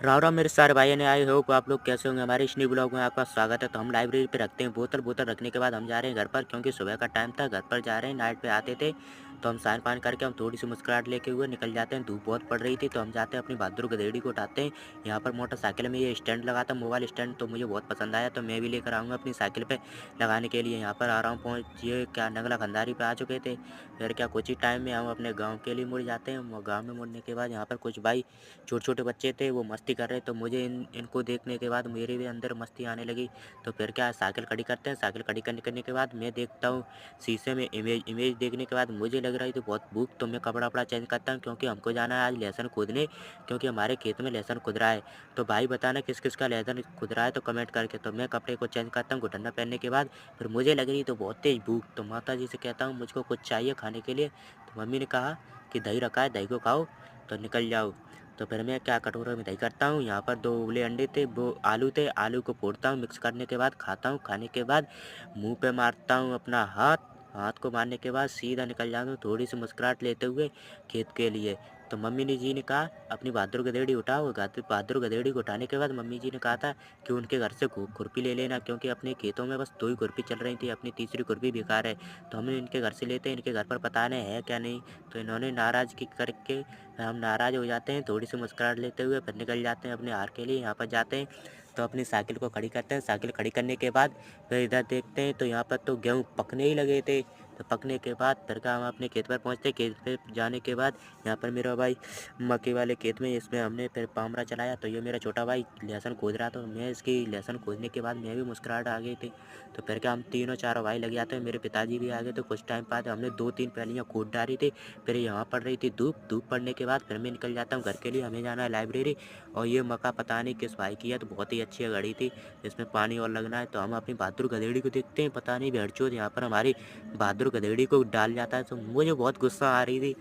राम राम मेरे सारे भाई ने आई होप आप लोग कैसे होंगे। हमारे इस न्यू ब्लॉग में आपका स्वागत है। तो हम लाइब्रेरी पे रखते हैं बोतल बोतल रखने के बाद हम जा रहे हैं घर पर, क्योंकि सुबह का टाइम था। घर पर जा रहे हैं, नाइट पे आते थे तो हम स्नान पान करके हम थोड़ी सी मुस्कुराहट लेके हुए निकल जाते हैं। धूप बहुत पड़ रही थी तो हम जाते हैं अपनी बहादुर गधेड़ी को उठाते हैं। यहाँ पर मोटरसाइकिल में ये स्टैंड लगा था, मोबाइल स्टैंड, तो मुझे बहुत पसंद आया तो मैं भी लेकर आऊँगा अपनी साइकिल पे लगाने के लिए। यहाँ पर आराम पहुँच ये क्या नगला खंडारी पे आ चुके थे। फिर क्या कुछ ही टाइम में हम अपने गाँव के लिए मुड़ जाते हैं। गाँव में मुड़ने के बाद यहाँ पर कुछ भाई छोटे-छोटे बच्चे थे, वो मस्ती कर रहे, तो मुझे इनको देखने के बाद मेरे भी अंदर मस्ती आने लगी। तो फिर क्या साइकिल खड़ी करते हैं, साइकिल खड़ी करने के बाद मैं देखता हूँ शीशे में इमेज देखने के बाद मुझे लग रही थी बहुत भूख, तो मैं कपड़ा-वपड़ा चेंज करता हूँ क्योंकि हमको जाना है आज लहसुन खोदने, क्योंकि हमारे खेत में लहसुन खुद रहा है। तो भाई बताना किस-किस का लहसुन खुद रहा है तो कमेंट करके। तो मैं कपड़े को चेंज करता हूँ, घुटना पहनने के बाद फिर मुझे लग रही तो बहुत तेज़ भूख, तो माताजी से कहता हूँ मुझको कुछ चाहिए खाने के लिए। तो मम्मी ने कहा कि दही रखा है, दही को खाओ तो निकल जाओ। तो फिर मैं क्या कटोरे में दही करता हूँ, यहाँ पर 2 उबले अंडे थे, वो आलू थे, आलू को फोड़ता हूँ, मिक्स करने के बाद खाता हूँ। खाने के बाद मुँह पे मारता हूँ अपना हाथ, हाथ को मारने के बाद सीधा निकल जाता हूँ थोड़ी-सी मुस्कुराहट लेते हुए खेत के लिए। तो मम्मी ने जी ने कहा अपनी बहादुर गधेड़ी उठाओ, बहादुर गधेड़ी को उठाने के बाद मम्मी जी ने कहा था कि उनके घर से खुरपी ले लेना, क्योंकि अपने खेतों में बस 2 ही खुरपी चल रही थी, अपनी तीसरी खुरपी बेकार है। तो हम इनके घर से लेते हैं, इनके घर पर पता नहीं है क्या नहीं। तो इन्होंने नाराज़गी करके हम नाराज़ हो जाते हैं, थोड़ी-सी मुस्कुराहट लेते हुए फिर निकल जाते हैं अपने आहार के लिए। यहाँ पर जाते हैं तो अपनी साइकिल को खड़ी करते हैं, साइकिल खड़ी करने के बाद फिर इधर देखते हैं तो यहाँ पर तो गेहूँ पकने ही लगे थे। तो पकने के बाद फिर क्या हम अपने खेत पर पहुँचते हैं, खेत पे जाने के बाद यहाँ पर मेरा भाई मक्के वाले खेत में इसमें हमने फिर पामरा चलाया, तो ये मेरा छोटा भाई लहसुन खोद रहा था, तो मैं इसकी लहसुन खोदने के बाद मैं भी मुस्कुराहट आ गई थी। तो फिर क्या हम तीनों चारों भाई लग जाते हैं, मेरे पिताजी भी आ गए। तो कुछ टाइम बाद हमने 2-3 पैलियाँ खोद डाली थी। फिर यहाँ पड़ रही थी धूप, धूप पड़ने के बाद फिर मैं निकल जाता हूँ घर के लिए, हमें जाना है लाइब्रेरी। और ये मक्का पता नहीं किस भाई की है, तो बहुत ही अच्छी घड़ी थी, इसमें पानी और लगना है। तो हम अपनी बहादुर गधेड़ी को देखते हैं, पता नहीं भेड़चोद यहाँ पर हमारी बहादुर गधेड़ी को डाल जाता है। तो मुझे बहुत गुस्सा आ रही थी,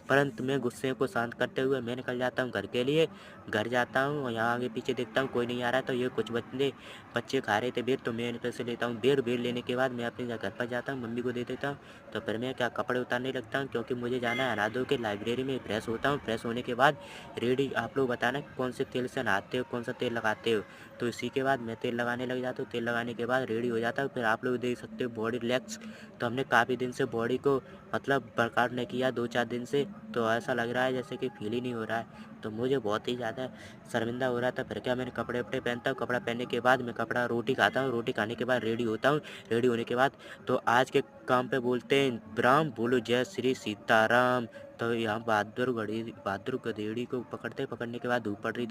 परंतु मैं गुस्से को शांत करते हुए मैं निकल जाता हूँ घर के लिए। घर जाता हूँ और यहाँ आगे पीछे देखता हूँ कोई नहीं आ रहा है, तो ये कुछ बच्चे खा रहे थे बेर, तो मैं इनपे से लेता हूँ बेर। बेर लेने के बाद मैं अपने घर पर जाता हूँ, मम्मी को दे देता हूँ। तो फिर मैं क्या कपड़े उतारने लगता हूँ, क्योंकि मुझे जाना है नहा धो के लाइब्रेरी में। फ्रेश होता हूँ, फ्रेश होने के बाद रेडी आप लोग बताना कि कौन से तेल से नहाते हो, कौन सा तेल लगाते हो। तो इसी के बाद मैं तेल लगाने लग जाता हूँ, तेल लगाने के बाद रेडी हो जाता हूँ। फिर आप लोग देख सकते हो बॉडी रिलैक्स। तो हमने काफ़ी दिन से बॉडी को मतलब वर्कआउट नहीं किया, 2-4 दिन से, तो ऐसा लग रहा है जैसे कि फील ही नहीं हो रहा है। तो मुझे बहुत ही ज़्यादा शर्मिंदा हो रहा था। फिर क्या मैंने कपड़े-वपड़े पहनता हूँ, कपड़ा पहनने के बाद मैं रोटी खाता हूँ, रोटी खाने के बाद रेडी होता हूँ। रेडी होने के बाद तो आज के काम पे बोलते हैं राम, बोलो जय श्री सीताराम। तो यहाँ बहादुर गधेड़ी को पकड़ते हैं, पकड़ने के बाद धूप पड़ रही थी।